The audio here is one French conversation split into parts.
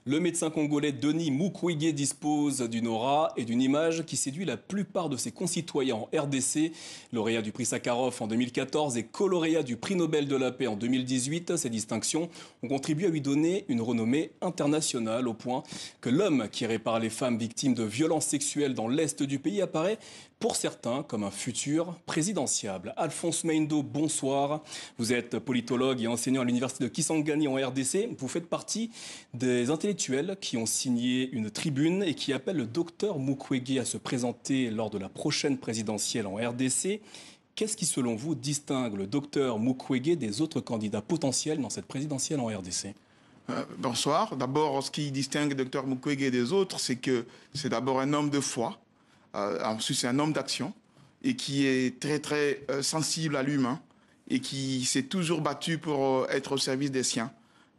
Le médecin congolais Denis Mukwege dispose d'une aura et d'une image qui séduit la plupart de ses concitoyens en RDC. Lauréat du prix Sakharov en 2014 et co-lauréat du prix Nobel de la paix en 2018, ces distinctions ont contribué à lui donner une renommée internationale au point que l'homme qui répare les femmes victimes de violences sexuelles dans l'est du pays apparaît pour certains comme un futur présidentiable. Alphonse Meindo, bonsoir. Vous êtes politologue et enseignant à l'université de Kisangani en RDC. Vous faites partie des intellectuels qui ont signé une tribune et qui appellent le docteur Mukwege à se présenter lors de la prochaine présidentielle en RDC. Qu'est-ce qui, selon vous, distingue le docteur Mukwege des autres candidats potentiels dans cette présidentielle en RDC ? Bonsoir. D'abord, ce qui distingue le docteur Mukwege des autres, c'est que c'est d'abord un homme de foi. Ensuite, c'est un homme d'action et qui est très sensible à l'humain et qui s'est toujours battu pour être au service des siens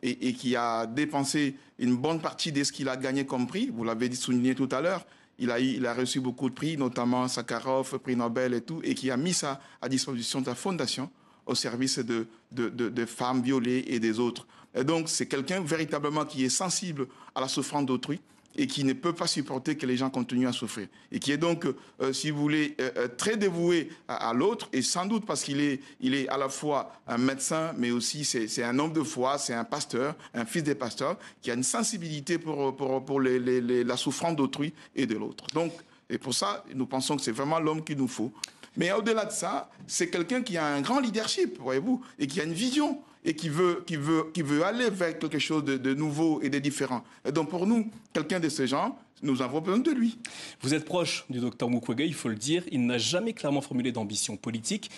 et qui a dépensé une bonne partie de ce qu'il a gagné comme prix. Vous l'avez souligné tout à l'heure. Il a reçu beaucoup de prix, notamment Sakharov, prix Nobel et tout, et qui a mis ça à disposition de la fondation au service de femmes violées et des autres. Et donc, c'est quelqu'un véritablement qui est sensible à la souffrance d'autrui et qui ne peut pas supporter que les gens continuent à souffrir. Et qui est donc, si vous voulez, très dévoué à l'autre, et sans doute parce qu'il est à la fois un médecin, mais aussi c'est un homme de foi, c'est un pasteur, un fils des pasteurs, qui a une sensibilité pour la souffrance d'autrui et de l'autre. Donc, et pour ça, nous pensons que c'est vraiment l'homme qu'il nous faut. Mais au-delà de ça, c'est quelqu'un qui a un grand leadership, voyez-vous, et qui a une vision et qui veut aller vers quelque chose de nouveau et de différent. Et donc pour nous, quelqu'un de ce genre, nous avons besoin de lui. Vous êtes proche du docteur Mukwege, il faut le dire. Il n'a jamais clairement formulé d'ambition politique.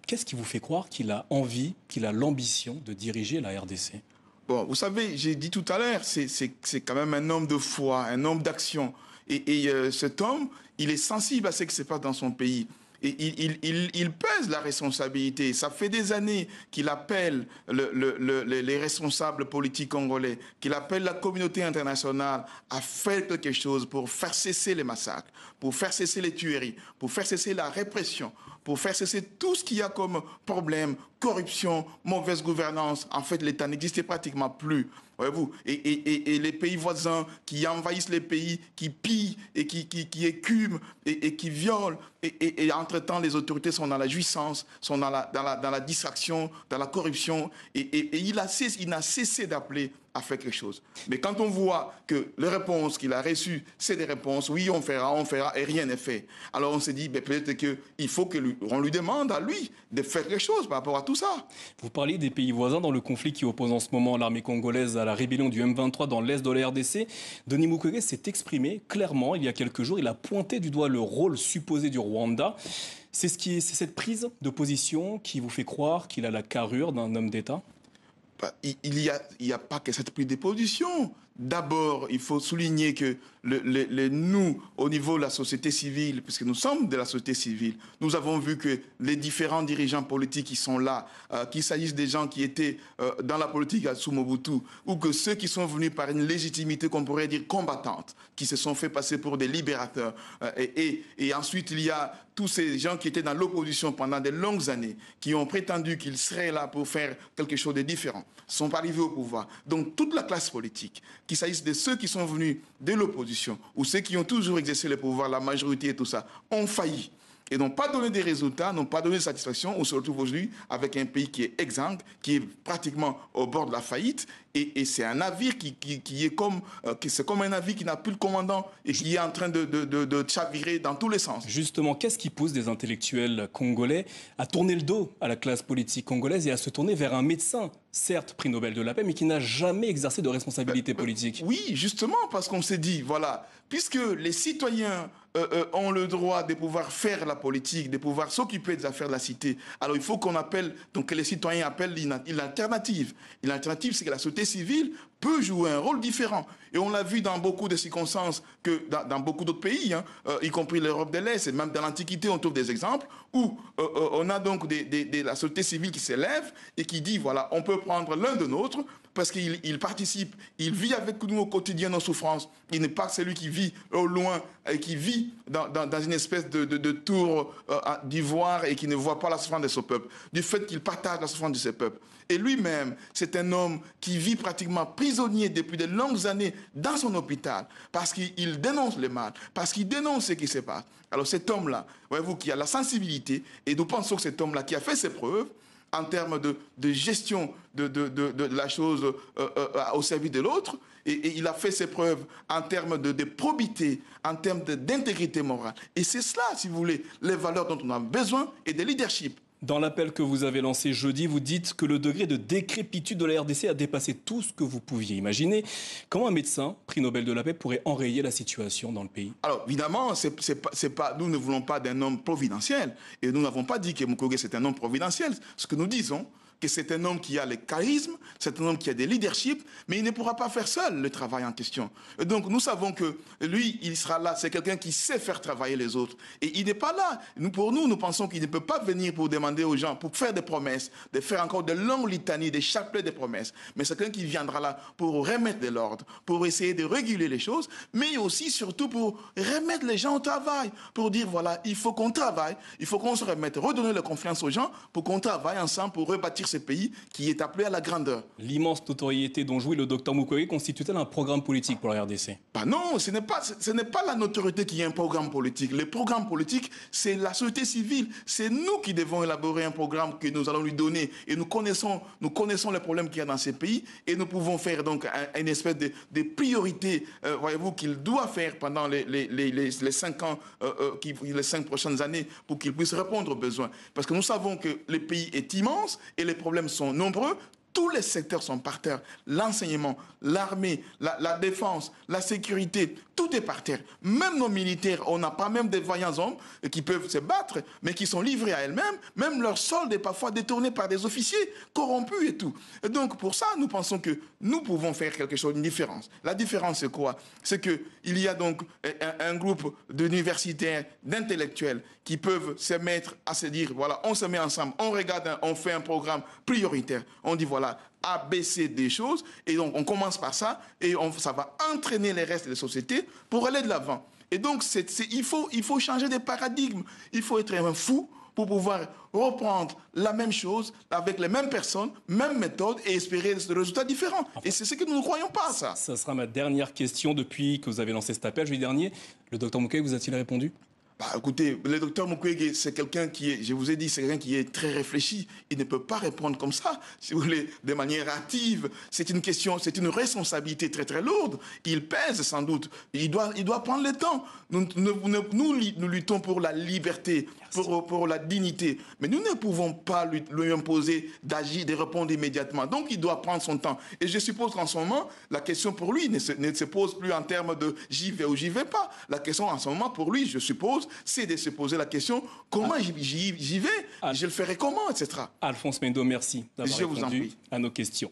Qu'est-ce qui vous fait croire qu'il a envie, qu'il a l'ambition de diriger la RDC ? Bon, vous savez, j'ai dit tout à l'heure, c'est quand même un homme de foi, un homme d'action. Et cet homme, il est sensible à ce qui se passe dans son pays. Et il pèse la responsabilité. Ça fait des années qu'il appelle les responsables politiques congolais, qu'il appelle la communauté internationale à faire quelque chose pour faire cesser les massacres, pour faire cesser les tueries, pour faire cesser la répression, pour faire cesser tout ce qu'il y a comme problème, corruption, mauvaise gouvernance. En fait, l'État n'existait pratiquement plus. Voyez-vous, et les pays voisins qui envahissent les pays, qui pillent et qui écument et qui violent. Et entre-temps, les autorités sont dans la jouissance, sont dans la distraction, dans la corruption. Et il n'a cessé d'appeler à faire quelque chose. Mais quand on voit que les réponses qu'il a reçues, c'est des réponses, oui, on fera, et rien n'est fait. Alors on s'est dit, peut-être qu'il faut qu'on lui demande à lui de faire quelque chose par rapport à tout ça. Vous parlez des pays voisins dans le conflit qui oppose en ce moment l'armée congolaise à la rébellion du M23 dans l'est de la RDC. Denis Mukwege s'est exprimé clairement il y a quelques jours. Il a pointé du doigt le rôle supposé du Rwanda. C'est cette prise de position qui vous fait croire qu'il a la carrure d'un homme d'État ? Il n'y a pas que cette prise de position. D'abord, il faut souligner que nous, au niveau de la société civile, puisque nous sommes de la société civile, nous avons vu que les différents dirigeants politiques qui sont là, qu'il s'agisse des gens qui étaient dans la politique sous Mobutu, ou que ceux qui sont venus par une légitimité qu'on pourrait dire combattante, qui se sont fait passer pour des libérateurs. Et ensuite, il y a tous ces gens qui étaient dans l'opposition pendant de longues années, qui ont prétendu qu'ils seraient là pour faire quelque chose de différent, sont arrivés au pouvoir. Donc toute la classe politique, qu'il s'agisse de ceux qui sont venus de l'opposition ou ceux qui ont toujours exercé le pouvoir, la majorité et tout ça, ont failli et n'ont pas donné des résultats, n'ont pas donné de satisfaction. On se retrouve aujourd'hui avec un pays qui est exsangue, qui est pratiquement au bord de la faillite. Et c'est un navire qui est comme un navire qui n'a plus de commandant et qui est en train de chavirer dans tous les sens. Justement, qu'est-ce qui pousse des intellectuels congolais à tourner le dos à la classe politique congolaise et à se tourner vers un médecin, certes prix Nobel de la paix, mais qui n'a jamais exercé de responsabilité politique ? Oui, justement, parce qu'on s'est dit, voilà, puisque les citoyens ont le droit de pouvoir faire la politique, de pouvoir s'occuper des affaires de la cité, alors il faut qu'on appelle, donc que les citoyens appellent une alternative. Une alternative, c'est que la société civile peut jouer un rôle différent. Et on l'a vu dans beaucoup de circonstances, que dans beaucoup d'autres pays, y compris l'Europe de l'Est, et même dans l'Antiquité, on trouve des exemples où on a donc la société civile qui s'élève et qui dit, voilà, on peut prendre l'un de nôtre, parce qu'il participe, il vit avec nous au quotidien nos souffrances. Il n'est pas celui qui vit au loin et qui vit dans une espèce de tour d'ivoire et qui ne voit pas la souffrance de son peuple, du fait qu'il partage la souffrance de ses peuples. Et lui-même, c'est un homme qui vit pratiquement prisonnier depuis de longues années dans son hôpital, parce qu'il dénonce le mal, parce qu'il dénonce ce qui se passe. Alors cet homme-là, voyez-vous, qui a la sensibilité, et nous pensons que cet homme-là qui a fait ses preuves, en termes de gestion de la chose au service de l'autre, et il a fait ses preuves en termes de probité, en termes d'intégrité morale. Et c'est cela, si vous voulez, les valeurs dont on a besoin et de leadership. Dans l'appel que vous avez lancé jeudi, vous dites que le degré de décrépitude de la RDC a dépassé tout ce que vous pouviez imaginer. Comment un médecin, prix Nobel de la paix, pourrait enrayer la situation dans le pays? Alors, évidemment, nous ne voulons pas d'un homme providentiel. Et nous n'avons pas dit que Mukwege, c'est un homme providentiel. Ce que nous disons, que c'est un homme qui a le charisme, c'est un homme qui a des leaderships, mais il ne pourra pas faire seul le travail en question. Et donc nous savons que lui, il sera là, c'est quelqu'un qui sait faire travailler les autres. Et il n'est pas là. Pour nous, nous pensons qu'il ne peut pas venir pour demander aux gens, pour faire des promesses, de faire encore de longues litanies, des chapelets de promesses. Mais c'est quelqu'un qui viendra là pour remettre de l'ordre, pour essayer de réguler les choses, mais aussi, surtout, pour remettre les gens au travail, pour dire, voilà, il faut qu'on travaille, il faut qu'on se remette, redonner la confiance aux gens pour qu'on travaille ensemble pour rebâtir ce pays qui est appelé à la grandeur. L'immense notoriété dont jouit le docteur Mukwege constitue-t-elle un programme politique pour la RDC? Non, ce n'est pas la notoriété qui est un programme politique. Le programme politique, c'est la société civile. C'est nous qui devons élaborer un programme que nous allons lui donner. Et nous connaissons les problèmes qu'il y a dans ces pays. Et nous pouvons faire donc une espèce de priorité, voyez-vous, qu'il doit faire pendant les 5 ans, les 5 prochaines années, pour qu'il puisse répondre aux besoins. Parce que nous savons que le pays est immense et les problèmes sont nombreux. Tous les secteurs sont par terre. L'enseignement, l'armée, la défense, la sécurité, tout est par terre. Même nos militaires, on n'a pas même des vaillants hommes qui peuvent se battre, mais qui sont livrés à elles-mêmes. Même leur solde est parfois détourné par des officiers corrompus et tout. Et donc, pour ça, nous pensons que nous pouvons faire quelque chose, une différence. La différence, c'est quoi? C'est qu'il y a donc un groupe d'universitaires, d'intellectuels qui peuvent se mettre à se dire, voilà, on se met ensemble, on regarde, on fait un programme prioritaire. On dit, voilà, ABC des choses, et donc on commence par ça, et ça va entraîner les restes des sociétés pour aller de l'avant. Et donc, il faut changer de paradigme. Il faut être un fou pour pouvoir reprendre la même chose avec les mêmes personnes, même méthode, et espérer des résultats différents. Et c'est ce que nous ne croyons pas, ça. Ça sera ma dernière question depuis que vous avez lancé cet appel, jeudi dernier. Le docteur Mukwege vous a-t-il répondu? Écoutez, le docteur Mukwege, c'est quelqu'un qui est, je vous ai dit, c'est quelqu'un qui est très réfléchi. Il ne peut pas répondre comme ça, si vous voulez, de manière hâtive. C'est une question, c'est une responsabilité très très lourde. Il pèse sans doute. Il doit prendre le temps. Nous luttons pour la liberté, pour la dignité. Mais nous ne pouvons pas lui imposer d'agir, de répondre immédiatement. Donc il doit prendre son temps. Et je suppose qu'en ce moment, la question pour lui ne se pose plus en termes de j'y vais ou j'y vais pas. La question en ce moment pour lui, je suppose, c'est de se poser la question, comment j'y vais, je le ferai comment, etc. Alphonse Mendo, merci d'avoir répondu à nos questions.